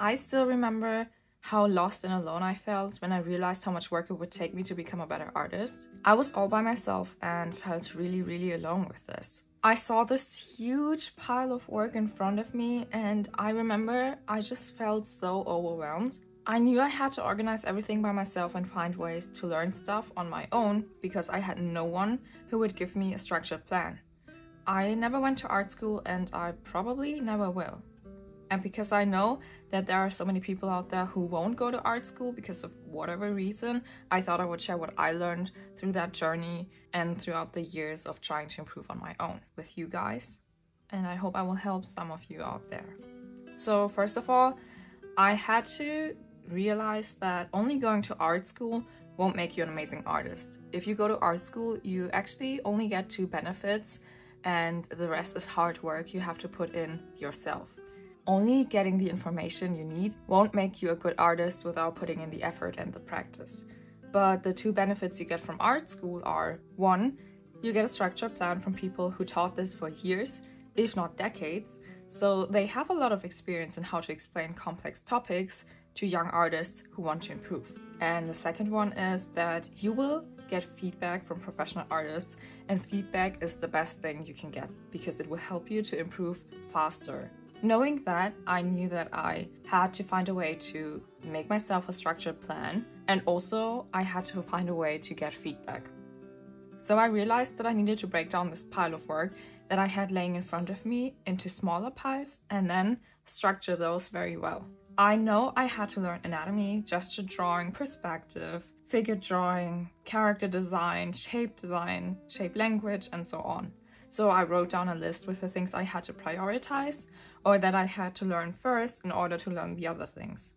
I still remember how lost and alone I felt when I realized how much work it would take me to become a better artist. I was all by myself and felt really alone with this. I saw this huge pile of work in front of me, and I remember I just felt so overwhelmed. I knew I had to organize everything by myself and find ways to learn stuff on my own because I had no one who would give me a structured plan. I never went to art school, and I probably never will. And because I know that there are so many people out there who won't go to art school because of whatever reason, I thought I would share what I learned through that journey and throughout the years of trying to improve on my own with you guys. And I hope I will help some of you out there. So first of all, I had to realize that only going to art school won't make you an amazing artist. If you go to art school, you actually only get 2 benefits, and the rest is hard work you have to put in yourself. Only getting the information you need won't make you a good artist without putting in the effort and the practice. But the 2 benefits you get from art school are: 1, you get a structured plan from people who taught this for years, if not decades, so they have a lot of experience in how to explain complex topics to young artists who want to improve. And the second one is that you will get feedback from professional artists, and feedback is the best thing you can get because it will help you to improve faster. Knowing that, I knew that I had to find a way to make myself a structured plan, and also I had to find a way to get feedback. So I realized that I needed to break down this pile of work that I had laying in front of me into smaller piles and then structure those very well. I know I had to learn anatomy, gesture drawing, perspective, figure drawing, character design, shape language, and so on. So I wrote down a list with the things I had to prioritize or that I had to learn first in order to learn the other things.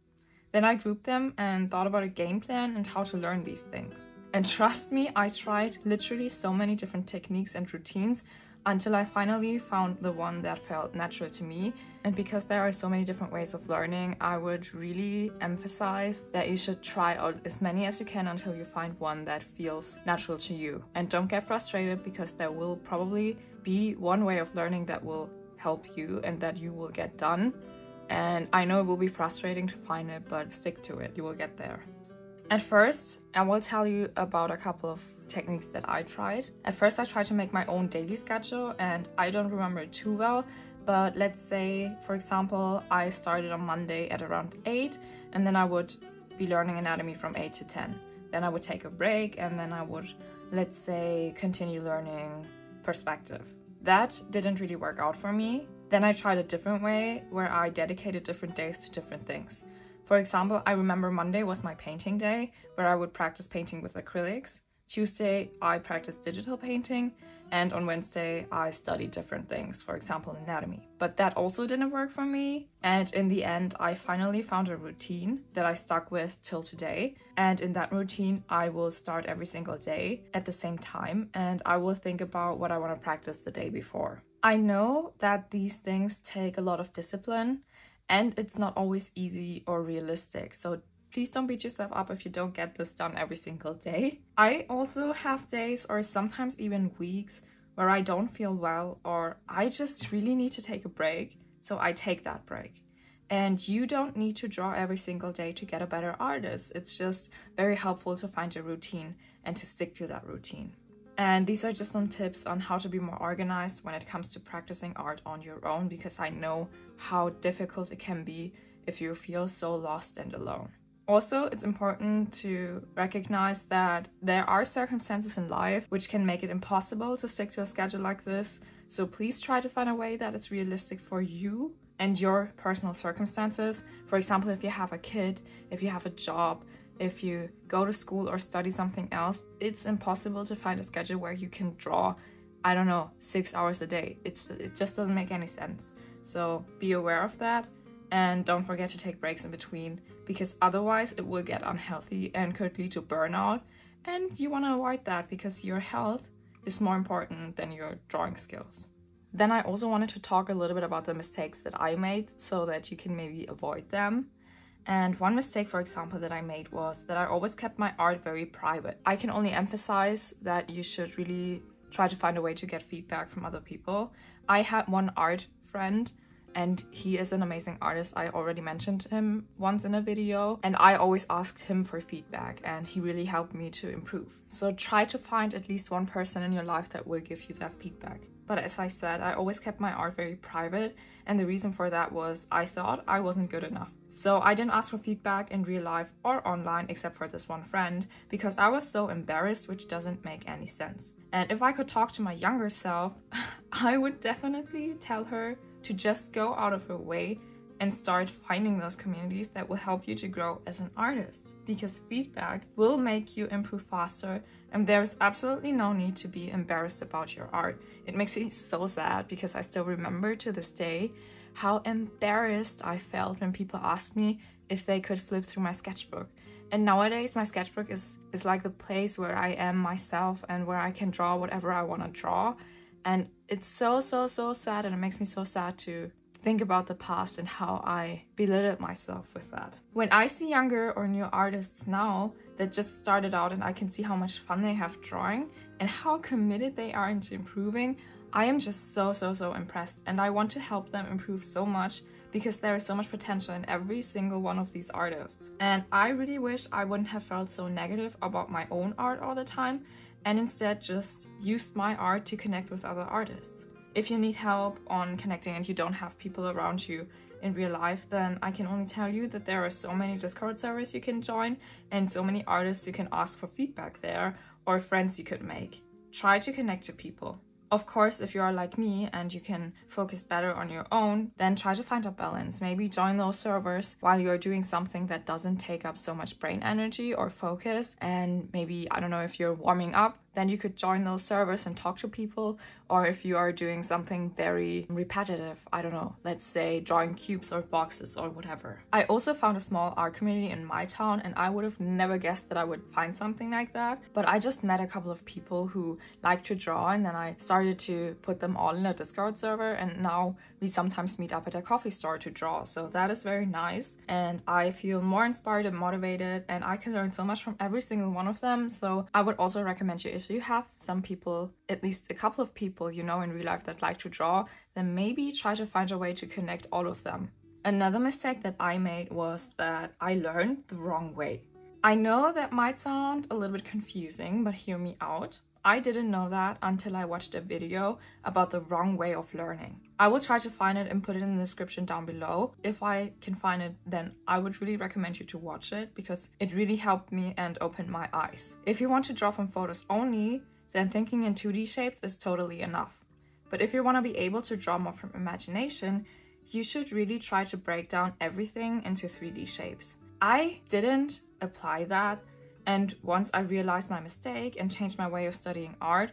Then I grouped them and thought about a game plan and how to learn these things. And trust me, I tried literally so many different techniques and routines until I finally found the one that felt natural to me. And because there are so many different ways of learning, I would really emphasize that you should try out as many as you can until you find one that feels natural to you. And don't get frustrated, because there will probably be one way of learning that will help you and that you will get done. And I know it will be frustrating to find it, but stick to it, you will get there. At first, I will tell you about a couple of techniques that I tried. At first, I tried to make my own daily schedule, and I don't remember it too well, but let's say, for example, I started on Monday at around 8, and then I would be learning anatomy from 8 to 10. Then I would take a break, and then I would, let's say, continue learning perspective. That didn't really work out for me. Then I tried a different way where I dedicated different days to different things. For example, I remember Monday was my painting day, where I would practice painting with acrylics. Tuesday, I practiced digital painting, and on Wednesday, I studied different things, for example, anatomy. But that also didn't work for me, and in the end, I finally found a routine that I stuck with till today. And in that routine, I will start every single day at the same time, and I will think about what I want to practice the day before. I know that these things take a lot of discipline, and it's not always easy or realistic, so please don't beat yourself up if you don't get this done every single day. I also have days, or sometimes even weeks, where I don't feel well, or I just really need to take a break, so I take that break. And you don't need to draw every single day to get a better artist. It's just very helpful to find a routine and to stick to that routine. And these are just some tips on how to be more organized when it comes to practicing art on your own, because I know how difficult it can be if you feel so lost and alone. Also, it's important to recognize that there are circumstances in life which can make it impossible to stick to a schedule like this. So please try to find a way that is realistic for you and your personal circumstances. For example, if you have a kid, if you have a job, if you go to school or study something else, it's impossible to find a schedule where you can draw, 6 hours a day. It just doesn't make any sense. So be aware of that, and don't forget to take breaks in between, because otherwise it will get unhealthy and could lead to burnout. And you want to avoid that because your health is more important than your drawing skills. Then I also wanted to talk a little bit about the mistakes that I made so that you can maybe avoid them. And one mistake, for example, that I made was that I always kept my art very private. I can only emphasize that you should really try to find a way to get feedback from other people. I had one art friend, and he is an amazing artist. I already mentioned him once in a video, and I always asked him for feedback, and he really helped me to improve. So try to find at least one person in your life that will give you that feedback. But as I said, I always kept my art very private, and the reason for that was I thought I wasn't good enough. So I didn't ask for feedback in real life or online except for this one friend, because I was so embarrassed, which doesn't make any sense. And if I could talk to my younger self, I would definitely tell her to just go out of her way and start finding those communities that will help you to grow as an artist, because feedback will make you improve faster, and there's absolutely no need to be embarrassed about your art. It makes me so sad because I still remember to this day how embarrassed I felt when people asked me if they could flip through my sketchbook. And nowadays my sketchbook is like the place where I am myself and where I can draw whatever I want to draw. And it's so sad, and it makes me so sad to think about the past and how I belittled myself with that. When I see younger or new artists now that just started out, and I can see how much fun they have drawing and how committed they are into improving, I am just so impressed, and I want to help them improve so much because there is so much potential in every single one of these artists. And I really wish I wouldn't have felt so negative about my own art all the time, and instead just used my art to connect with other artists. If you need help on connecting and you don't have people around you in real life, then I can only tell you that there are so many Discord servers you can join and so many artists you can ask for feedback there, or friends you could make. Try to connect to people. Of course, if you are like me and you can focus better on your own, then try to find a balance. Maybe join those servers while you're doing something that doesn't take up so much brain energy or focus. And maybe, I don't know, if you're warming up, then you could join those servers and talk to people. Or if you are doing something very repetitive, I don't know, let's say drawing cubes or boxes or whatever. I also found a small art community in my town, and I would have never guessed that I would find something like that. But I just met a couple of people who like to draw, and then I started to put them all in a Discord server, and now we sometimes meet up at a coffee store to draw. So that is very nice, and I feel more inspired and motivated, and I can learn so much from every single one of them. So I would also recommend you, if you have some people, at least a couple of people you know in real life that like to draw, then maybe try to find a way to connect all of them. Another mistake that I made was that I learned the wrong way. I know that might sound a little bit confusing, but hear me out. I didn't know that until I watched a video about the wrong way of learning. I will try to find it and put it in the description down below. If I can find it, then I would really recommend you to watch it, because it really helped me and opened my eyes. If you want to draw from photos only, then thinking in 2D shapes is totally enough. But if you want to be able to draw more from imagination, you should really try to break down everything into 3D shapes. I didn't apply that, and once I realized my mistake and changed my way of studying art,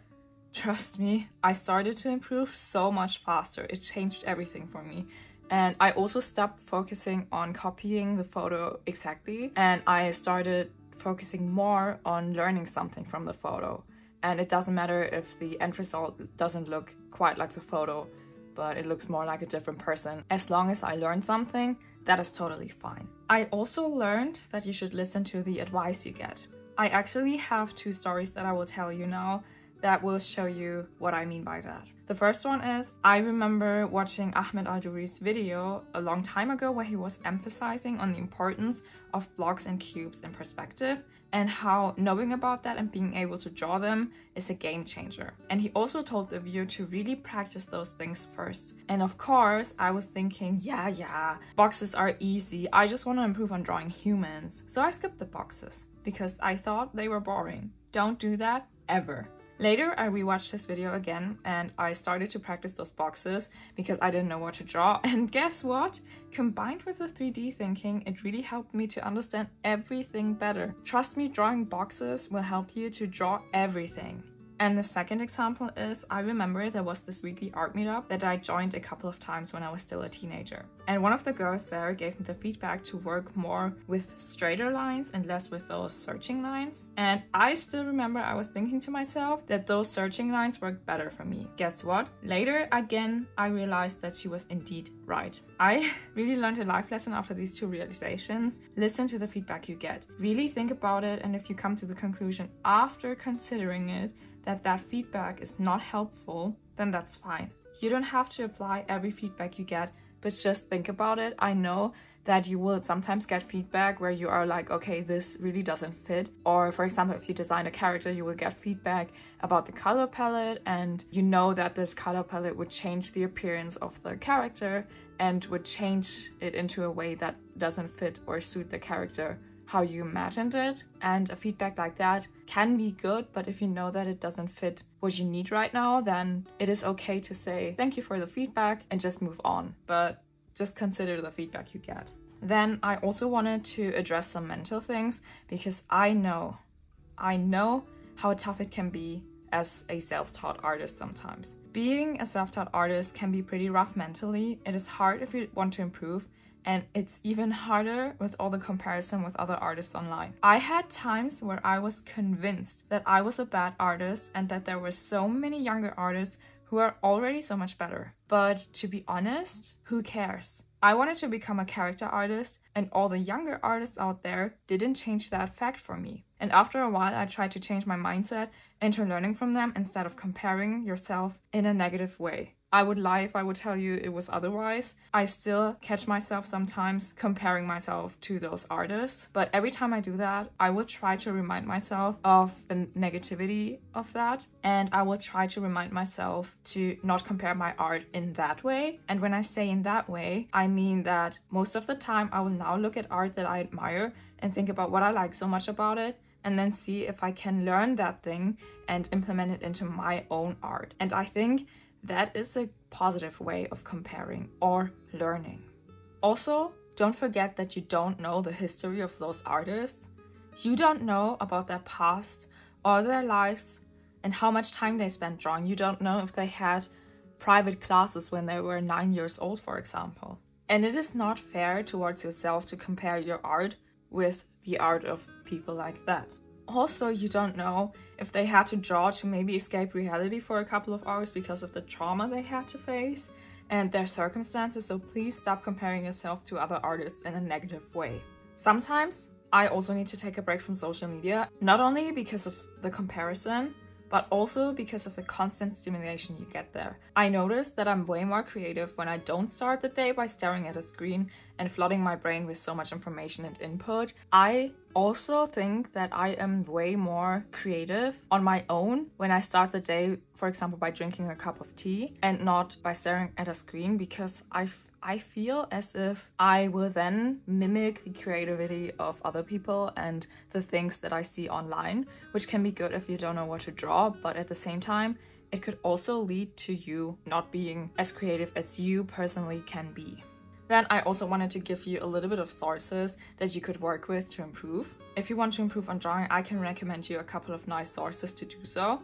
trust me, I started to improve so much faster. It changed everything for me. And I also stopped focusing on copying the photo exactly, and I started focusing more on learning something from the photo. And it doesn't matter if the end result doesn't look quite like the photo, but it looks more like a different person. As long as I learned something, that is totally fine. I also learned that you should listen to the advice you get. I actually have 2 stories that I will tell you now that will show you what I mean by that. The first one is, I remember watching Ahmed Al-Douri's video a long time ago where he was emphasizing on the importance of blocks and cubes in perspective, and how knowing about that and being able to draw them is a game changer. And he also told the viewer to really practice those things first. And of course, I was thinking, yeah, boxes are easy. I just want to improve on drawing humans. So I skipped the boxes because I thought they were boring. Don't do that ever. Later, I rewatched this video again, and I started to practice those boxes because I didn't know what to draw. And guess what? Combined with the 3D thinking, it really helped me to understand everything better. Trust me, drawing boxes will help you to draw everything. And the second example is, I remember there was this weekly art meetup that I joined a couple of times when I was still a teenager. And one of the girls there gave me the feedback to work more with straighter lines and less with those searching lines. And I still remember I was thinking to myself that those searching lines worked better for me. Guess what? Later, again, I realized that she was indeed right. I really learned a life lesson after these 2 realizations. Listen to the feedback you get. Really think about it, and if you come to the conclusion after considering it that feedback is not helpful, then that's fine. You don't have to apply every feedback you get but just think about it. I know that you will sometimes get feedback where you are like, okay, this really doesn't fit. Or for example, if you design a character, you will get feedback about the color palette, and you know that this color palette would change the appearance of the character and would change it into a way that doesn't fit or suit the character how you imagined it. And a feedback like that can be good, but if you know that it doesn't fit what you need right now, then it is okay to say thank you for the feedback and just move on. But just consider the feedback you get. Then I also wanted to address some mental things, because I know how tough it can be as a self-taught artist sometimes. Being a self-taught artist can be pretty rough mentally. It is hard if you want to improve, and it's even harder with all the comparison with other artists online. I had times where I was convinced that I was a bad artist and that there were so many younger artists who are already so much better. But to be honest, who cares? I wanted to become a character artist, and all the younger artists out there didn't change that fact for me. And after a while, I tried to change my mindset into learning from them instead of comparing yourself in a negative way. I would lie if I would tell you it was otherwise. I still catch myself sometimes comparing myself to those artists, but every time I do that, I will try to remind myself of the negativity of that, and I will try to remind myself to not compare my art in that way. And when I say in that way, I mean that most of the time I will now look at art that I admire and think about what I like so much about it, and then see if I can learn that thing and implement it into my own art. And I think that is a positive way of comparing or learning. Also, don't forget that you don't know the history of those artists. You don't know about their past or their lives and how much time they spent drawing. You don't know if they had private classes when they were 9 years old, for example. And it is not fair towards yourself to compare your art with the art of people like that. Also, you don't know if they had to draw to maybe escape reality for a couple of hours because of the trauma they had to face and their circumstances, so please stop comparing yourself to other artists in a negative way. Sometimes I also need to take a break from social media, not only because of the comparison, but also because of the constant stimulation you get there. I notice that I'm way more creative when I don't start the day by staring at a screen and flooding my brain with so much information and input. I also think that I am way more creative on my own when I start the day, for example, by drinking a cup of tea and not by staring at a screen, because I feel as if I will then mimic the creativity of other people and the things that I see online, which can be good if you don't know what to draw, but at the same time, it could also lead to you not being as creative as you personally can be. Then I also wanted to give you a little bit of sources that you could work with to improve. If you want to improve on drawing, I can recommend you a couple of nice sources to do so.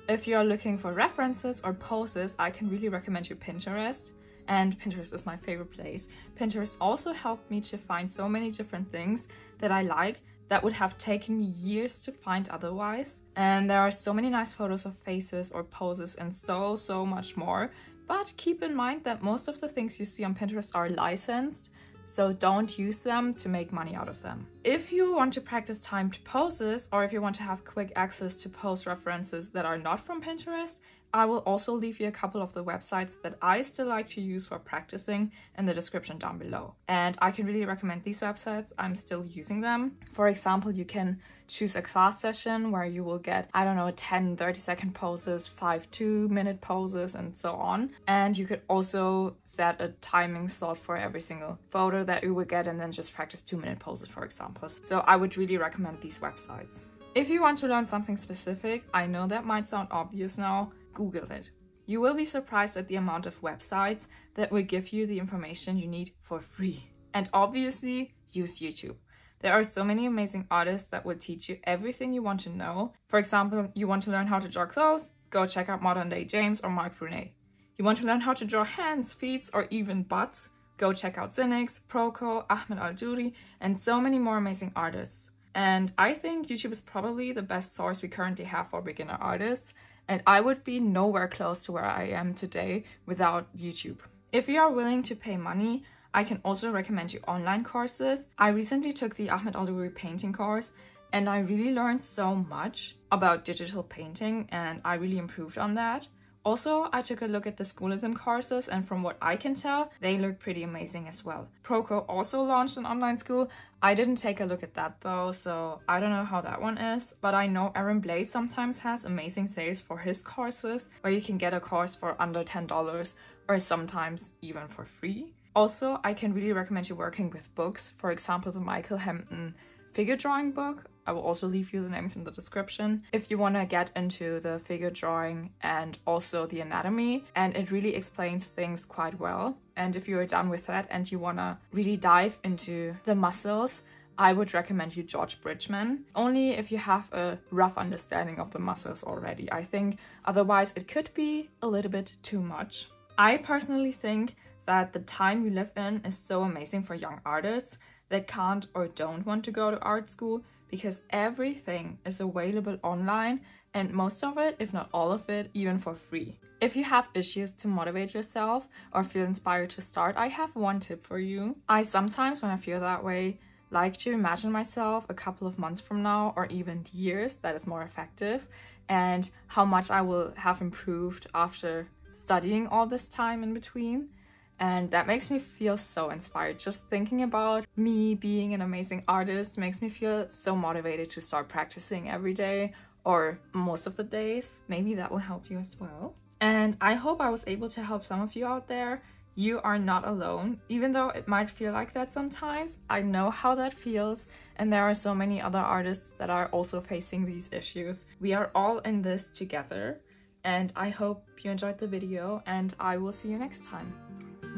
If you're looking for references or poses, I can really recommend you Pinterest. And Pinterest is my favorite place. Pinterest also helped me to find so many different things that I like that would have taken me years to find otherwise. And there are so many nice photos of faces or poses and so much more. But keep in mind that most of the things you see on Pinterest are licensed, so don't use them to make money out of them. If you want to practice timed poses, or if you want to have quick access to pose references that are not from Pinterest, I will also leave you a couple of the websites that I still like to use for practicing in the description down below. And I can really recommend these websites. I'm still using them. For example, you can choose a class session where you will get, 10, 30-second poses, 5 2-minute poses, and so on. And you could also set a timing slot for every single photo that you will get and then just practice 2-minute poses, for example. So I would really recommend these websites. If you want to learn something specific, I know that might sound obvious now, Google it. You will be surprised at the amount of websites that will give you the information you need for free. And obviously, use YouTube. There are so many amazing artists that will teach you everything you want to know. For example, you want to learn how to draw clothes? Go check out Modern Day James or Mark Brunet. You want to learn how to draw hands, feet, or even butts? Go check out Zinix, Proco, Ahmed Al-Duri, and so many more amazing artists. And I think YouTube is probably the best source we currently have for beginner artists. And I would be nowhere close to where I am today without YouTube. If you are willing to pay money, I can also recommend you online courses. I recently took the Ahmed Al-Duri painting course, and I really learned so much about digital painting, and I really improved on that. Also, I took a look at the schoolism courses, and from what I can tell, they look pretty amazing as well. Proco also launched an online school. I didn't take a look at that though, so I don't know how that one is, but I know Aaron Blaze sometimes has amazing sales for his courses, where you can get a course for under $10 or sometimes even for free. Also, I can really recommend you working with books, for example, the Micheal Hampton figure drawing book. I will also leave you the names in the description if you want to get into the figure drawing and also the anatomy, and it really explains things quite well. And if you're done with that and you want to really dive into the muscles, I would recommend you George Bridgman, only if you have a rough understanding of the muscles already. I think otherwise it could be a little bit too much. I personally think that the time we live in is so amazing for young artists that can't or don't want to go to art school, because everything is available online, and most of it, if not all of it, even for free. If you have issues to motivate yourself or feel inspired to start, I have one tip for you. I sometimes, when I feel that way, like to imagine myself a couple of months from now or even years that is more effective, and how much I will have improved after studying all this time in between. And that makes me feel so inspired. Just thinking about me being an amazing artist makes me feel so motivated to start practicing every day or most of the days. Maybe that will help you as well. And I hope I was able to help some of you out there. You are not alone, even though it might feel like that sometimes. I know how that feels, and there are so many other artists that are also facing these issues. We are all in this together, and I hope you enjoyed the video, and I will see you next time.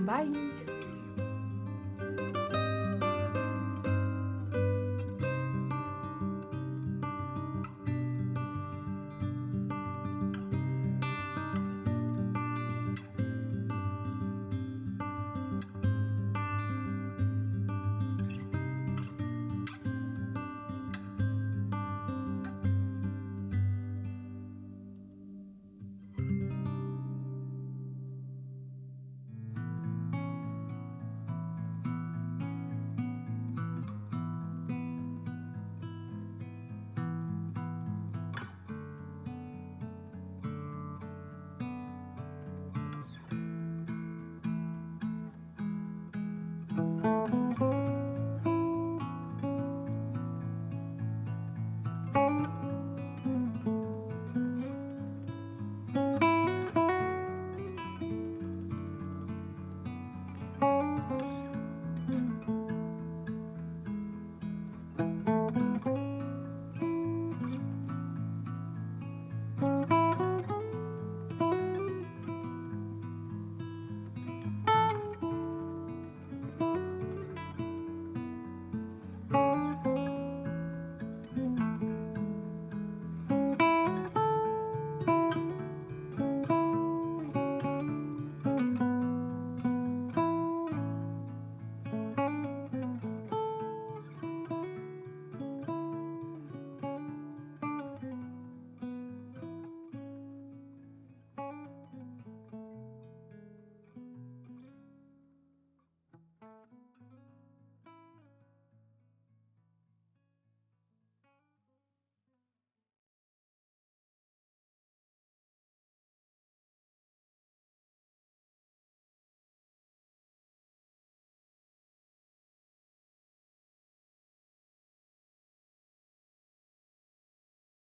Bye!